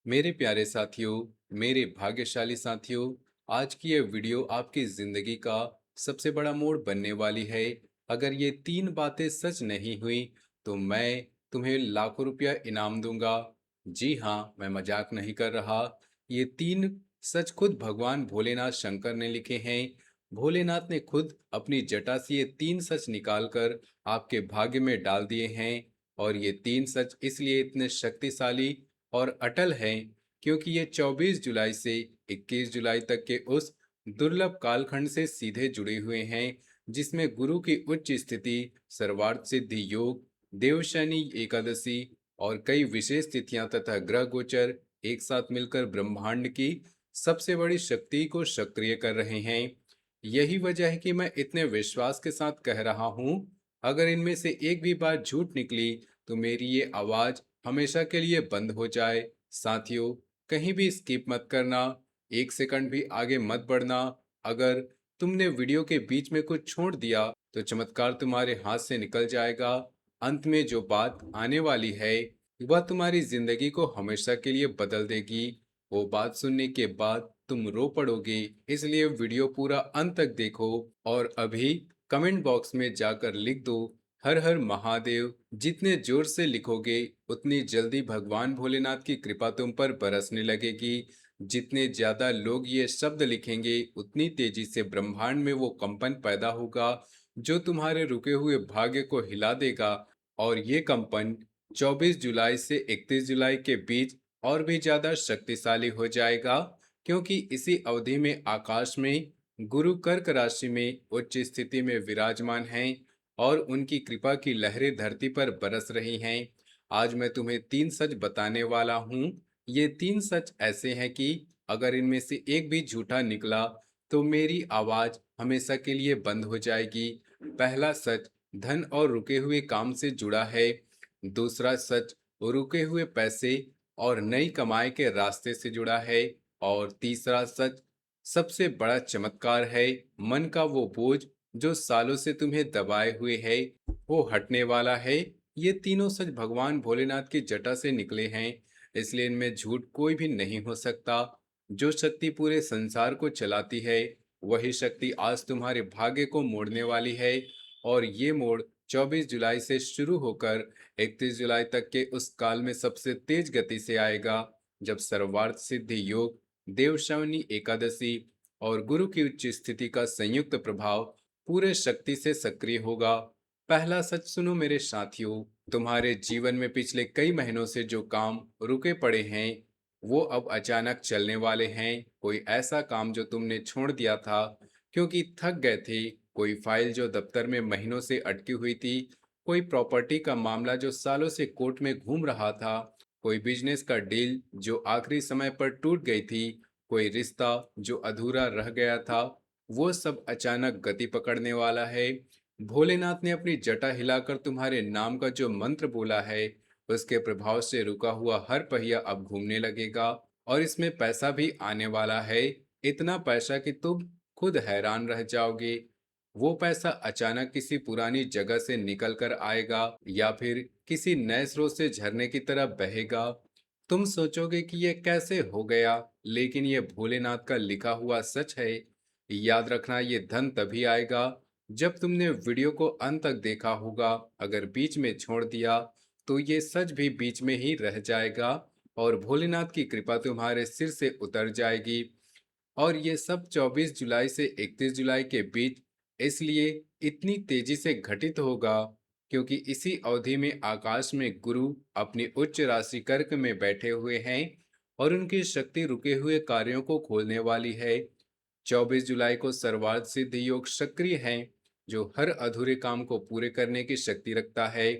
मेरे प्यारे साथियों, मेरे भाग्यशाली साथियों, आज की यह वीडियो आपकी जिंदगी का सबसे बड़ा मोड़ बनने वाली है। अगर ये तीन बातें सच नहीं हुई, तो मैं तुम्हें लाखों रुपया इनाम दूंगा। जी हाँ, मैं मजाक नहीं कर रहा। ये तीन सच खुद भगवान भोलेनाथ शंकर ने लिखे हैं। भोलेनाथ ने खुद अपनी जटा से ये तीन सच निकालकर आपके भाग्य में डाल दिए हैं। और ये तीन सच इसलिए इतने शक्तिशाली और अटल हैं क्योंकि ये 24 जुलाई से 21 जुलाई तक के उस दुर्लभ कालखंड से सीधे जुड़े हुए हैं जिसमें गुरु की उच्च स्थिति, सर्वार्थ सिद्धि योग, देवशनि एकादशी और कई विशेष तिथियां तथा ग्रह गोचर एक साथ मिलकर ब्रह्मांड की सबसे बड़ी शक्ति को सक्रिय कर रहे हैं। यही वजह है कि मैं इतने विश्वास के साथ कह रहा हूं, अगर इनमें से एक भी बात झूठ निकली तो मेरी ये आवाज हमेशा के लिए बंद हो जाए। साथियों, कहीं भी स्किप मत करना, एक सेकंड भी आगे मत बढ़ना। अगर तुमने वीडियो के बीच में कुछ छोड़ दिया तो चमत्कार तुम्हारे हाथ से निकल जाएगा। अंत में जो बात आने वाली है वह तुम्हारी जिंदगी को हमेशा के लिए बदल देगी। वो बात सुनने के बाद तुम रो पड़ोगे, इसलिए वीडियो पूरा अंत तक देखो। और अभी कमेंट बॉक्स में जाकर लिख दो हर हर महादेव। जितने जोर से लिखोगे उतनी जल्दी भगवान भोलेनाथ की कृपा तुम पर बरसने लगेगी। जितने ज्यादा लोग ये शब्द लिखेंगे उतनी तेजी से ब्रह्मांड में वो कंपन पैदा होगा जो तुम्हारे रुके हुए भाग्य को हिला देगा। और ये कंपन 24 जुलाई से 31 जुलाई के बीच और भी ज्यादा शक्तिशाली हो जाएगा, क्योंकि इसी अवधि में आकाश में गुरु कर्क राशि में उच्च स्थिति में विराजमान हैं और उनकी कृपा की लहरें धरती पर बरस रही हैं। आज मैं तुम्हें तीन सच बताने वाला हूँ। ये तीन सच ऐसे हैं कि अगर इनमें से एक भी झूठा निकला तो मेरी आवाज हमेशा के लिए बंद हो जाएगी। पहला सच धन और रुके हुए काम से जुड़ा है। दूसरा सच रुके हुए पैसे और नई कमाई के रास्ते से जुड़ा है। और तीसरा सच सबसे बड़ा चमत्कार है, मन का वो बोझ जो सालों से तुम्हें दबाए हुए है वो हटने वाला है। ये तीनों सच भगवान भोलेनाथ की जटा से निकले हैं, इसलिए इनमें झूठ कोई भी नहीं हो सकता। जो शक्ति पूरे संसार को चलाती है वही शक्ति आज तुम्हारे भाग्य को मोड़ने वाली है। और ये मोड़ 24 जुलाई से शुरू होकर 31 जुलाई तक के उस काल में सबसे तेज गति से आएगा जब सर्वार्थ सिद्धि योग, देवशवनी एकादशी और गुरु की उच्च स्थिति का संयुक्त प्रभाव पूरे शक्ति से सक्रिय होगा। पहला सच सुनो मेरे साथियों, तुम्हारे जीवन में पिछले कई महीनों से जो काम रुके पड़े हैं वो अब अचानक चलने वाले हैं। कोई ऐसा काम जो तुमने छोड़ दिया था क्योंकि थक गए थे, कोई फाइल जो दफ्तर में महीनों से अटकी हुई थी, कोई प्रॉपर्टी का मामला जो सालों से कोर्ट में घूम रहा था, कोई बिजनेस का डील जो आखिरी समय पर टूट गई थी, कोई रिश्ता जो अधूरा रह गया था, वो सब अचानक गति पकड़ने वाला है। भोलेनाथ ने अपनी जटा हिलाकर तुम्हारे नाम का जो मंत्र बोला है उसके प्रभाव से रुका हुआ हर पहिया अब घूमने लगेगा। और इसमें पैसा भी आने वाला है, इतना पैसा कि तुम खुद हैरान रह जाओगे। वो पैसा अचानक किसी पुरानी जगह से निकल कर आएगा या फिर किसी नए स्रोत से झरने की तरह बहेगा। तुम सोचोगे कि ये कैसे हो गया, लेकिन ये भोलेनाथ का लिखा हुआ सच है। याद रखना, ये धन तभी आएगा जब तुमने वीडियो को अंत तक देखा होगा। अगर बीच में छोड़ दिया तो ये सच भी बीच में ही रह जाएगा और भोलेनाथ की कृपा तुम्हारे सिर से उतर जाएगी। और ये सब 24 जुलाई से 31 जुलाई के बीच इसलिए इतनी तेजी से घटित होगा क्योंकि इसी अवधि में आकाश में गुरु अपनी उच्च राशि कर्क में बैठे हुए हैं और उनकी शक्ति रुके हुए कार्यों को खोलने वाली है। 24 जुलाई को सर्वार्थ सिद्ध योग सक्रिय है जो हर अधूरे काम को पूरे करने की शक्ति रखता है।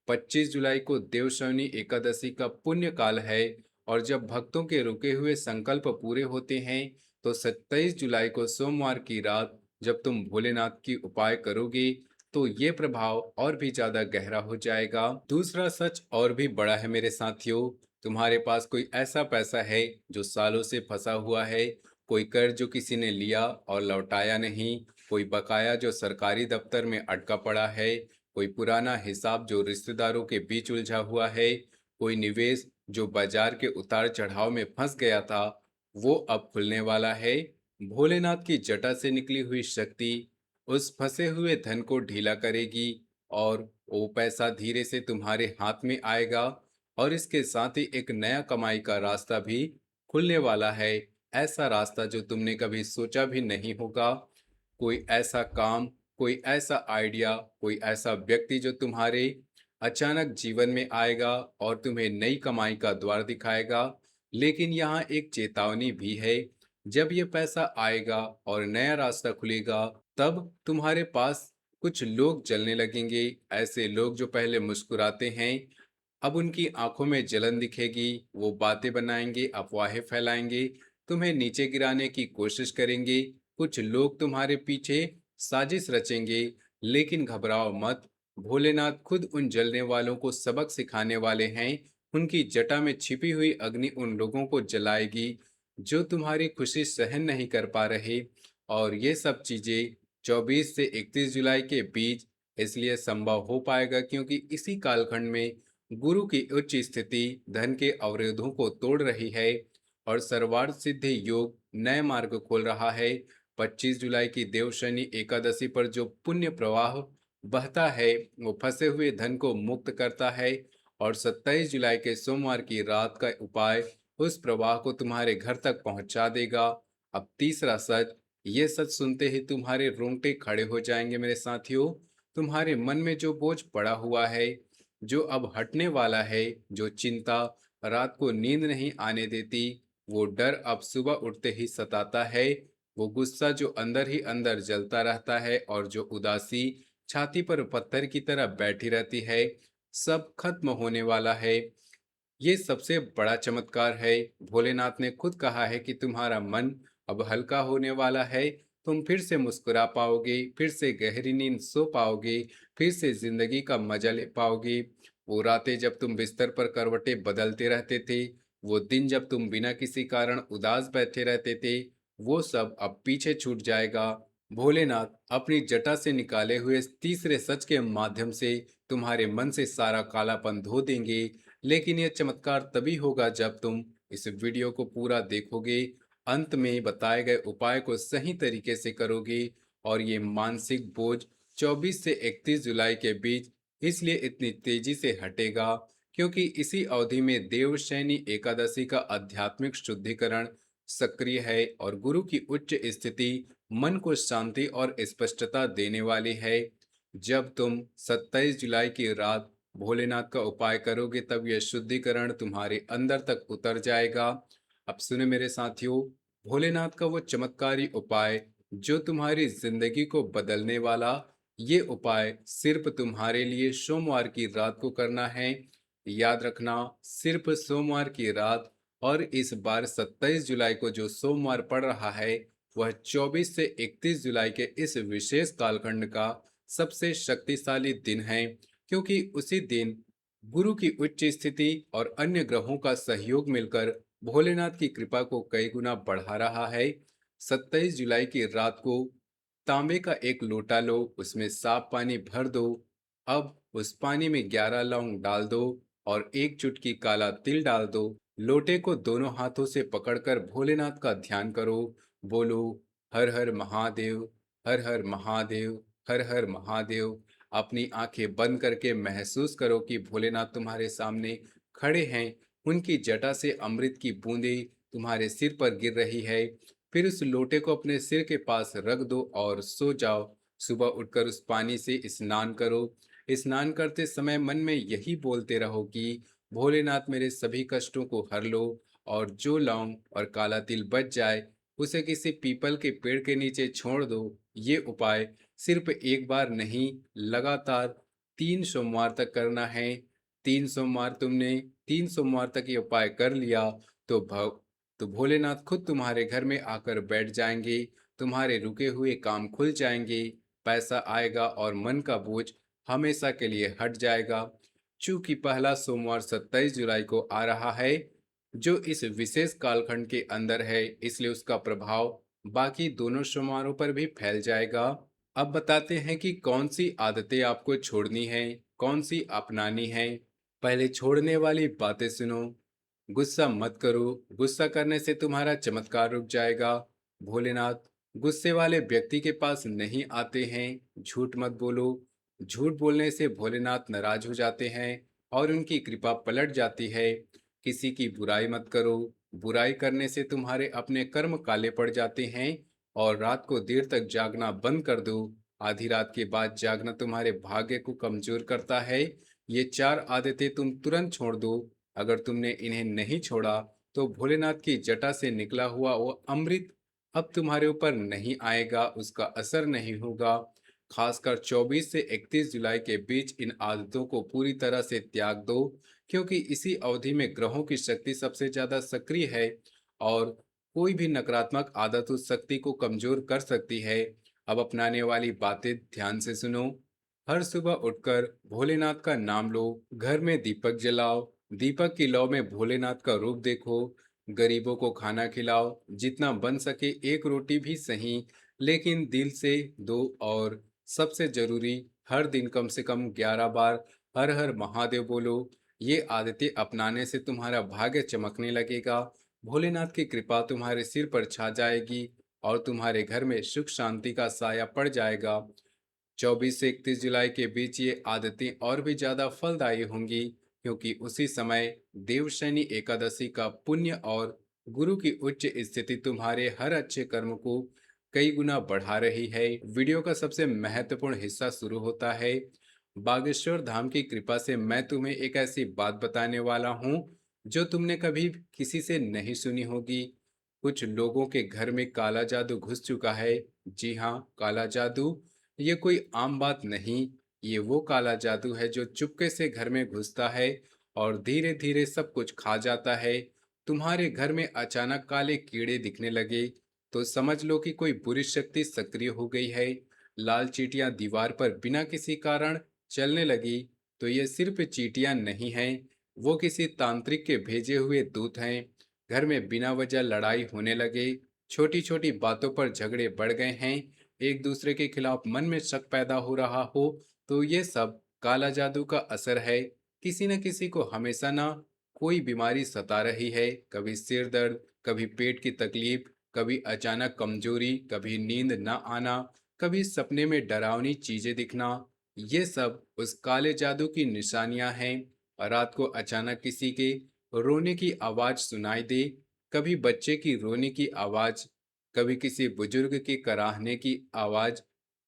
25 जुलाई को देवशवनी एकादशी का पुण्य काल है और जब भक्तों के रुके हुए संकल्प पूरे होते हैं तो 27 जुलाई को सोमवार की रात जब तुम भोलेनाथ की उपाय करोगे तो ये प्रभाव और भी ज्यादा गहरा हो जाएगा। दूसरा सच और भी बड़ा है मेरे साथियों, तुम्हारे पास कोई ऐसा पैसा है जो सालों से फंसा हुआ है, कोई कर्ज जो किसी ने लिया और लौटाया नहीं, कोई बकाया जो सरकारी दफ्तर में अटका पड़ा है, कोई पुराना हिसाब जो रिश्तेदारों के बीच उलझा हुआ है, कोई निवेश जो बाजार के उतार चढ़ाव में फंस गया था, वो अब खुलने वाला है। भोलेनाथ की जटा से निकली हुई शक्ति उस फंसे हुए धन को ढीला करेगी और वो पैसा धीरे से तुम्हारे हाथ में आएगा और इसके साथ ही एक नया कमाई का रास्ता भी खुलने वाला है। ऐसा रास्ता जो तुमने कभी सोचा भी नहीं होगा। कोई ऐसा काम, कोई ऐसा आइडिया, कोई ऐसा व्यक्ति जो तुम्हारे अचानक जीवन में आएगा और तुम्हें नई कमाई का द्वार दिखाएगा। लेकिन यहाँ एक चेतावनी भी है, जब ये पैसा आएगा और नया रास्ता खुलेगा, तब तुम्हारे पास कुछ लोग जलने लगेंगे। ऐसे लोग जो पहले मुस्कुराते हैं, अब उनकी आंखों में जलन दिखेगी। वो बातें बनाएंगे, अफवाहें फैलाएंगे, तुम्हें नीचे गिराने की कोशिश करेंगे। कुछ लोग तुम्हारे पीछे साजिश रचेंगे। लेकिन घबराओ मत, भोलेनाथ खुद उन जलने वालों को सबक सिखाने वाले हैं। उनकी जटा में छिपी हुई अग्नि उन लोगों को जलाएगी जो तुम्हारी खुशी सहन नहीं कर पा रहे। और ये सब चीजें 24 से 31 जुलाई के बीच इसलिए संभव हो पाएगा क्योंकि इसी कालखंड में गुरु की उच्च स्थिति धन के अवरोधों को तोड़ रही है और सर्वार्थ सिद्धि योग नए मार्ग खोल रहा है। 25 जुलाई की देव शनि एकादशी पर जो पुण्य प्रवाह बहता है, वो फंसे हुए धन को मुक्त करता है और 27 जुलाई के सोमवार की रात का उपाय उस प्रवाह को तुम्हारे घर तक पहुंचा देगा। अब तीसरा सच, ये सच सुनते ही तुम्हारे रोंगटे खड़े हो जाएंगे मेरे साथियों। तुम्हारे मन में जो बोझ पड़ा हुआ है, जो अब हटने वाला है, जो चिंता रात को नींद नहीं आने देती, वो डर अब सुबह उठते ही सताता है, वो गुस्सा जो अंदर ही अंदर जलता रहता है और जो उदासी छाती पर पत्थर की तरह बैठी रहती है, सब खत्म होने वाला है। ये सबसे बड़ा चमत्कार है। भोलेनाथ ने खुद कहा है कि तुम्हारा मन अब हल्का होने वाला है। तुम फिर से मुस्कुरा पाओगे, फिर से गहरी नींद सो पाओगे, फिर से जिंदगी का मजा ले पाओगे। वो रातें जब तुम बिस्तर पर करवटें बदलते रहते थे, वो दिन जब तुम बिना किसी कारण उदास बैठे रहते थे, वो सब अब पीछे छूट जाएगा। भोलेनाथ अपनी जटा से निकाले हुए इस तीसरे सच के माध्यम से तुम्हारे मन से सारा कालापन धो देंगे। लेकिन यह चमत्कार तभी होगा जब तुम इस वीडियो को पूरा देखोगे, अंत में बताए गए उपाय को सही तरीके से करोगे और ये मानसिक बोझ 24 से 31 जुलाई के बीच इसलिए इतनी तेजी से हटेगा क्योंकि इसी अवधि में देवशयनी एकादशी का आध्यात्मिक शुद्धिकरण सक्रिय है और गुरु की उच्च स्थिति मन को शांति और स्पष्टता देने वाली है। जब तुम 27 जुलाई की रात भोलेनाथ का उपाय करोगे, तब यह शुद्धिकरण तुम्हारे अंदर तक उतर जाएगा। अब सुने मेरे साथियों, भोलेनाथ का वो चमत्कारी उपाय जो तुम्हारी जिंदगी को बदलने वाला, ये उपाय सिर्फ तुम्हारे लिए सोमवार की रात को करना है। याद रखना, सिर्फ सोमवार की रात। और इस बार 27 जुलाई को जो सोमवार पड़ रहा है, वह 24 से 31 जुलाई के इस विशेष कालखंड का सबसे शक्तिशाली दिन है क्योंकि उसी दिन गुरु की उच्च स्थिति और अन्य ग्रहों का सहयोग मिलकर भोलेनाथ की कृपा को कई गुना बढ़ा रहा है। 27 जुलाई की रात को तांबे का एक लोटा लो, उसमें साफ पानी भर दो। अब उस पानी में 11 लौंग डाल दो और एक चुटकी काला तिल डाल दो। लोटे को दोनों हाथों से पकड़कर भोलेनाथ का ध्यान करो। बोलो, हर हर महादेव, हर हर महादेव, हर हर महादेव। अपनी आंखें बंद करके महसूस करो कि भोलेनाथ तुम्हारे सामने खड़े हैं। उनकी जटा से अमृत की बूंदें तुम्हारे सिर पर गिर रही है। फिर उस लोटे को अपने सिर के पास रख दो और सो जाओ। सुबह उठकर उस पानी से स्नान करो। स्नान करते समय मन में यही बोलते रहो कि भोलेनाथ मेरे सभी कष्टों को हर लो और जो लौंग और काला तिल बच जाए उसे किसी पीपल के पेड़ के नीचे छोड़ दो। ये उपाय सिर्फ एक बार नहीं, लगातार 3 सोमवार तक करना है। 3 सोमवार तक ये उपाय कर लिया तो भोलेनाथ खुद तुम्हारे घर में आकर बैठ जाएंगे। तुम्हारे रुके हुए काम खुल जाएंगे, पैसा आएगा और मन का बोझ हमेशा के लिए हट जाएगा। चूंकि पहला सोमवार 27 जुलाई को आ रहा है, जो इस विशेष कालखंड के अंदर है, इसलिए उसका प्रभाव बाकी दोनों सोमवारों पर भी फैल जाएगा। अब बताते हैं कि कौन सी आदतें आपको छोड़नी है, कौन सी अपनानी है। पहले छोड़ने वाली बातें सुनो। गुस्सा मत करो, गुस्सा करने से तुम्हारा चमत्कार रुक जाएगा। भोलेनाथ गुस्से वाले व्यक्ति के पास नहीं आते हैं। झूठ मत बोलो, झूठ बोलने से भोलेनाथ नाराज हो जाते हैं और उनकी कृपा पलट जाती है। किसी की बुराई मत करो, बुराई करने से तुम्हारे अपने कर्म काले पड़ जाते हैं। और रात को देर तक जागना बंद कर दो, आधी रात के बाद जागना तुम्हारे भाग्य को कमजोर करता है। ये 4 आदतें तुम तुरंत छोड़ दो। अगर तुमने इन्हें नहीं छोड़ा तो भोलेनाथ की जटा से निकला हुआ वो अमृत अब तुम्हारे ऊपर नहीं आएगा, उसका असर नहीं होगा। खासकर 24 से 31 जुलाई के बीच इन आदतों को पूरी तरह से त्याग दो, क्योंकि इसी अवधि में ग्रहों की शक्ति सबसे ज्यादा सक्रिय है और कोई भी नकारात्मक आदत उस शक्ति को कमजोर कर सकती है। अब अपनाने वाली बातें ध्यान से सुनो। हर सुबह उठकर भोलेनाथ का नाम लो, घर में दीपक जलाओ, दीपक की लौ में भोलेनाथ का रूप देखो, गरीबों को खाना खिलाओ, जितना बन सके एक रोटी भी सही, लेकिन दिल से दो। और सबसे जरूरी, हर दिन कम से कम 11 बार हर हर महादेव बोलो। ये आदतें अपनाने से तुम्हारा भाग्य चमकने लगेगा, भोलेनाथ की कृपा तुम्हारे सिर पर छा जाएगी और तुम्हारे घर में सुख शांति का साया पड़ जाएगा। 24 से 31 जुलाई के बीच ये आदतें और भी ज्यादा फलदायी होंगी, क्योंकि उसी समय देवशनि एकादशी का पुण्य और गुरु की उच्च स्थिति तुम्हारे हर अच्छे कर्म को कई गुना बढ़ा रही है। वीडियो का सबसे महत्वपूर्ण हिस्सा शुरू होता है। बागेश्वर धाम की कृपा से मैं तुम्हें एक ऐसी बात बताने वाला हूँ जो तुमने कभी किसी से नहीं सुनी होगी। कुछ लोगों के घर में काला जादू घुस चुका है। जी हाँ, काला जादू। ये कोई आम बात नहीं, ये वो काला जादू है जो चुपके से घर में घुसता है और धीरे धीरे सब कुछ खा जाता है। तुम्हारे घर में अचानक काले कीड़े दिखने लगे तो समझ लो कि कोई बुरी शक्ति सक्रिय हो गई है। लाल चींटियां दीवार पर बिना किसी कारण चलने लगी तो ये सिर्फ चींटियां नहीं हैं, वो किसी तांत्रिक के भेजे हुए दूत हैं। घर में बिना वजह लड़ाई होने लगे, छोटी छोटी बातों पर झगड़े बढ़ गए हैं, एक दूसरे के खिलाफ मन में शक पैदा हो रहा हो, तो ये सब काला जादू का असर है। किसी न किसी को हमेशा ना कोई बीमारी सता रही है, कभी सिर दर्द, कभी पेट की तकलीफ, कभी अचानक कमजोरी, कभी नींद न आना, कभी सपने में डरावनी चीजें दिखना। ये सब उस काले जादू की निशानियां हैं। और रात को अचानक किसी के रोने की आवाज सुनाई दे, कभी बच्चे की रोने की आवाज, कभी किसी बुजुर्ग के कराहने की आवाज,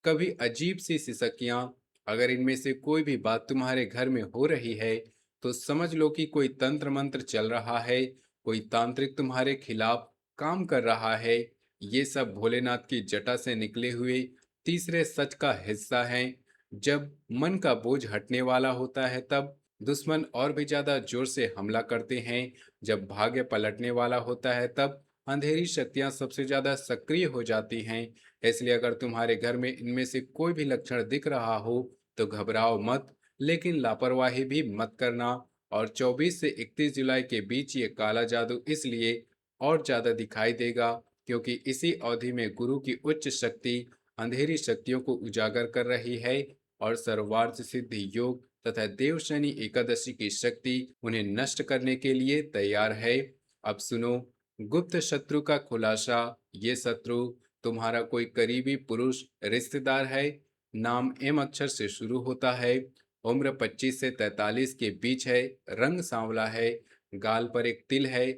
कभी अजीब सी सिसकियां। अगर इनमें से कोई भी बात तुम्हारे घर में हो रही है तो समझ लो कि कोई तंत्र मंत्र चल रहा है, कोई तांत्रिक तुम्हारे खिलाफ काम कर रहा है। ये सब भोलेनाथ की जटा से निकले हुए तीसरे सच का हिस्सा है। जब मन का बोझ हटने वाला होता है तब दुश्मन और भी ज्यादा जोर से हमला करते हैं। जब भाग्य पलटने वाला होता है तब अंधेरी शक्तियां सबसे ज्यादा सक्रिय हो जाती हैं। इसलिए अगर तुम्हारे घर में इनमें से कोई भी लक्षण दिख रहा हो तो घबराओ मत, लेकिन लापरवाही भी मत करना। और 24 से 31 जुलाई के बीच ये काला जादू इसलिए और ज्यादा दिखाई देगा क्योंकि इसी अवधि में गुरु की उच्च शक्ति अंधेरी शक्तियों को उजागर कर रही है और सर्वार्थ सिद्धि योग तथा देवशनि एकादशी की शक्ति उन्हें नष्ट करने के लिए तैयार है। अब सुनो, गुप्त शत्रु का खुलासा। ये शत्रु तुम्हारा कोई करीबी पुरुष रिश्तेदार है। नाम एम अक्षर से शुरू होता है। उम्र 25 से 43 के बीच है। रंग सांवला है। गाल पर एक तिल है।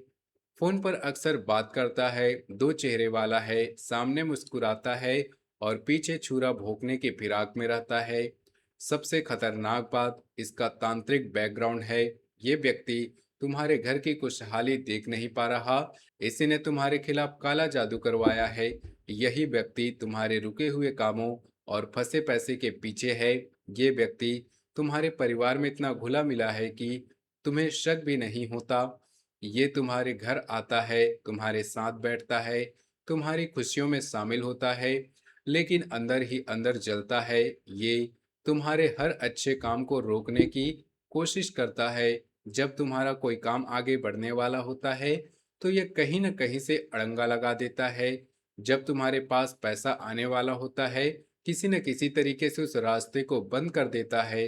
फोन पर अक्सर बात करता है। दो चेहरे वाला है। सामने मुस्कुराता है और पीछे छुरा भोंकने की फिराक में रहता है। सबसे खतरनाक बात इसका तांत्रिक बैकग्राउंड है। ये व्यक्ति तुम्हारे घर की खुशहाली देख नहीं पा रहा, इसी ने तुम्हारे खिलाफ काला जादू करवाया है। यही व्यक्ति तुम्हारे रुके हुए कामों और फंसे पैसे के पीछे है। ये व्यक्ति तुम्हारे परिवार में इतना घुला मिला है कि तुम्हें शक भी नहीं होता। ये तुम्हारे घर आता है, तुम्हारे साथ बैठता है, तुम्हारी खुशियों में शामिल होता है, लेकिन अंदर ही अंदर जलता है। ये तुम्हारे हर अच्छे काम को रोकने की कोशिश करता है। जब तुम्हारा कोई काम आगे बढ़ने वाला होता है तो ये कहीं न कहीं से अड़ंगा लगा देता है। जब तुम्हारे पास पैसा आने वाला होता है किसी न किसी तरीके से उस रास्ते को बंद कर देता है।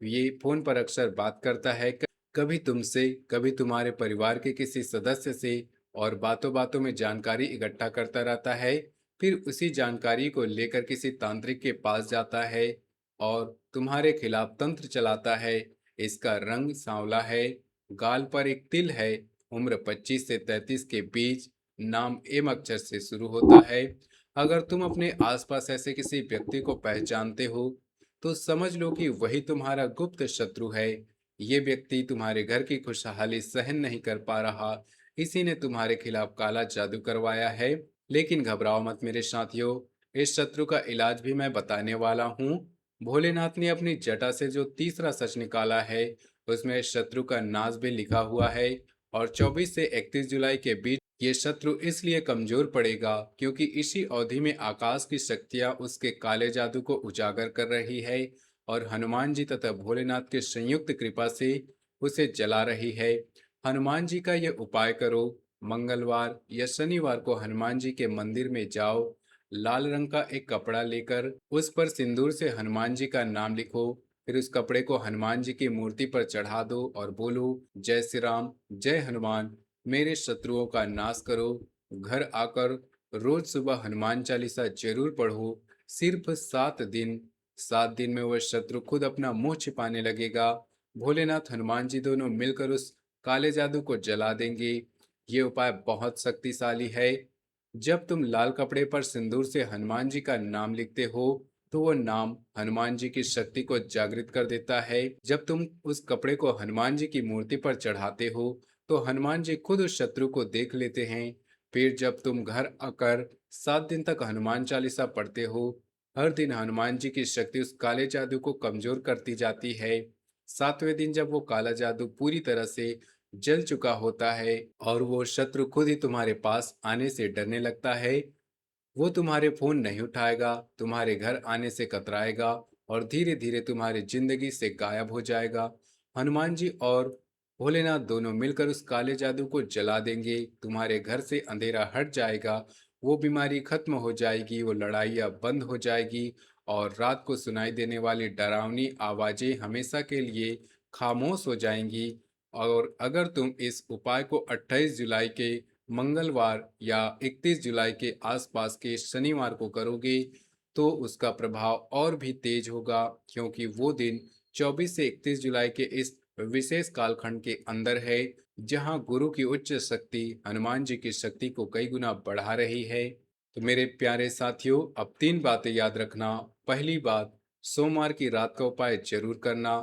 ये फोन पर अक्सर बात करता है, कभी तुमसे, कभी तुम्हारे परिवार के किसी सदस्य से, और बातों बातों में जानकारी इकट्ठा करता रहता है। फिर उसी जानकारी को लेकर किसी तांत्रिक के पास जाता है और तुम्हारे खिलाफ तंत्र चलाता है। इसका रंग सांवला है, गाल पर एक तिल है, उम्र 25 से 33 के बीच, नाम एम अक्षर से शुरू होता है। अगर तुम अपने आसपास ऐसे किसी व्यक्ति को पहचानते हो तो समझ लो कि वही तुम्हारा गुप्त शत्रु है। ये व्यक्ति तुम्हारे घर की खुशहाली सहन नहीं कर पा रहा, इसी ने तुम्हारे खिलाफ काला जादू करवाया है। लेकिन घबराओ मत मेरे साथियों, इस शत्रु का इलाज भी मैं बताने वाला हूँ। भोलेनाथ ने अपनी जटा से जो तीसरा सच निकाला है, उसमें इस शत्रु का नाश भी लिखा हुआ है। और 24 से 31 जुलाई के बीच ये शत्रु इसलिए कमजोर पड़ेगा क्योंकि इसी अवधि में आकाश की शक्तियां उसके काले जादू को उजागर कर रही है और हनुमान जी तथा भोलेनाथ के संयुक्त कृपा से उसे जला रही है। हनुमान जी का यह उपाय करो। मंगलवार या शनिवार को हनुमान जी के मंदिर में जाओ। लाल रंग का एक कपड़ा लेकर उस पर सिंदूर से हनुमान जी का नाम लिखो। फिर उस कपड़े को हनुमान जी की मूर्ति पर चढ़ा दो और बोलो, जय श्री राम, जय हनुमान, मेरे शत्रुओं का नाश करो। घर आकर रोज सुबह हनुमान चालीसा जरूर पढ़ो। सिर्फ 7 दिन। 7 दिन में वह शत्रु खुद अपना मुंह छिपाने लगेगा। भोलेनाथ हनुमान जी दोनों मिलकर उस काले जादू को जला देंगे। ये उपाय बहुत शक्तिशाली है। जब तुम लाल कपड़े पर सिंदूर से हनुमान जी का नाम लिखते हो तो वो नाम हनुमान जी की शक्ति को जागृत कर देता है। जब तुम उस कपड़े को हनुमान जी की मूर्ति पर चढ़ाते हो तो हनुमान जी खुद उस शत्रु को देख लेते हैं। फिर जब तुम घर आकर 7 दिन तक हनुमान चालीसा पढ़ते हो, हर दिन हनुमान जी की शक्ति उस काले जादू को कमजोर करती जाती है। 7वें दिन जब वो काला जादू पूरी तरह से जल चुका होता है और वो शत्रु खुद ही तुम्हारे पास आने से डरने लगता है, वो तुम्हारे फोन नहीं उठाएगा, तुम्हारे घर आने से कतराएगा और धीरे धीरे तुम्हारी जिंदगी से गायब हो जाएगा। हनुमान जी और भोलेनाथ दोनों मिलकर उस काले जादू को जला देंगे। तुम्हारे घर से अंधेरा हट जाएगा, वो बीमारी खत्म हो जाएगी, वो लड़ाइयाँ बंद हो जाएगी और रात को सुनाई देने वाली डरावनी आवाजें हमेशा के लिए खामोश हो जाएंगी। और अगर तुम इस उपाय को 28 जुलाई के मंगलवार या 31 जुलाई के आसपास के शनिवार को करोगे तो उसका प्रभाव और भी तेज होगा, क्योंकि वो दिन 24 से 31 जुलाई के इस विशेष कालखंड के अंदर है जहां गुरु की उच्च शक्ति हनुमान जी की शक्ति को कई गुना बढ़ा रही है। तो मेरे प्यारे साथियों, अब 3 बातें याद रखना। पहली बात, सोमवार की रात का उपाय जरूर करना।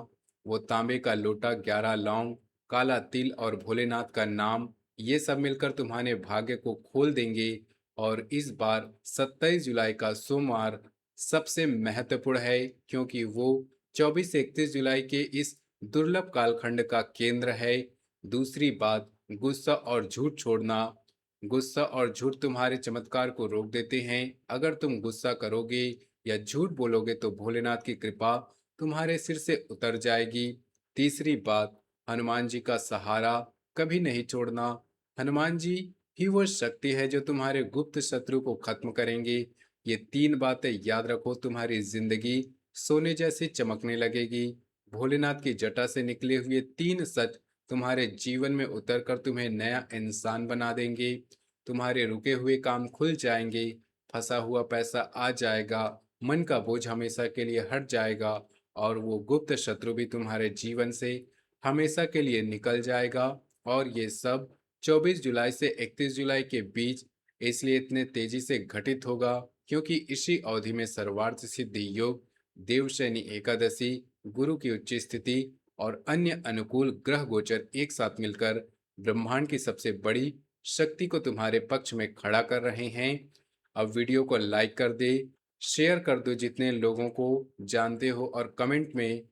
वो तांबे का लोटा, 11 लौंग, काला तिल और भोलेनाथ का नाम, ये सब मिलकर तुम्हारे भाग्य को खोल देंगे। और इस बार 27 जुलाई का सोमवार सबसे महत्वपूर्ण है क्योंकि वो 24 से 31 जुलाई के इस दुर्लभ कालखंड का केंद्र है। दूसरी बात, गुस्सा और झूठ छोड़ना। गुस्सा और झूठ तुम्हारे चमत्कार को रोक देते हैं। अगर तुम गुस्सा करोगे या झूठ बोलोगे तो भोलेनाथ की कृपा तुम्हारे सिर से उतर जाएगी। तीसरी बात, हनुमान जी का सहारा कभी नहीं छोड़ना। हनुमान जी ही वो शक्ति है जो तुम्हारे गुप्त शत्रु को खत्म करेंगे। ये 3 बातें याद रखो, तुम्हारी जिंदगी सोने जैसी चमकने लगेगी। भोलेनाथ की जटा से निकले हुए 3 सच तुम्हारे जीवन में उतरकर तुम्हें नया इंसान बना देंगे। तुम्हारे रुके हुए काम खुल जाएंगे, फंसा हुआ पैसा आ जाएगा, मन का बोझ हमेशा के लिए हट जाएगा और वो गुप्त शत्रु भी तुम्हारे जीवन से हमेशा के लिए निकल जाएगा। और ये सब 24 जुलाई से 31 जुलाई के बीच इसलिए इतने तेजी से घटित होगा क्योंकि इसी अवधि में सर्वार्थ सिद्धि योग, देवशयनी एकादशी, गुरु की उच्च स्थिति और अन्य अनुकूल ग्रह गोचर एक साथ मिलकर ब्रह्मांड की सबसे बड़ी शक्ति को तुम्हारे पक्ष में खड़ा कर रहे हैं। अब वीडियो को लाइक कर दे, शेयर कर दो जितने लोगों को जानते हो और कमेंट में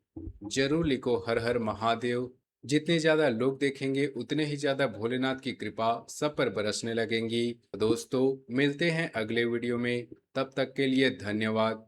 जरूर लिखो हर हर महादेव। जितने ज्यादा लोग देखेंगे उतने ही ज्यादा भोलेनाथ की कृपा सब पर बरसने लगेंगी। दोस्तों, मिलते हैं अगले वीडियो में, तब तक के लिए धन्यवाद।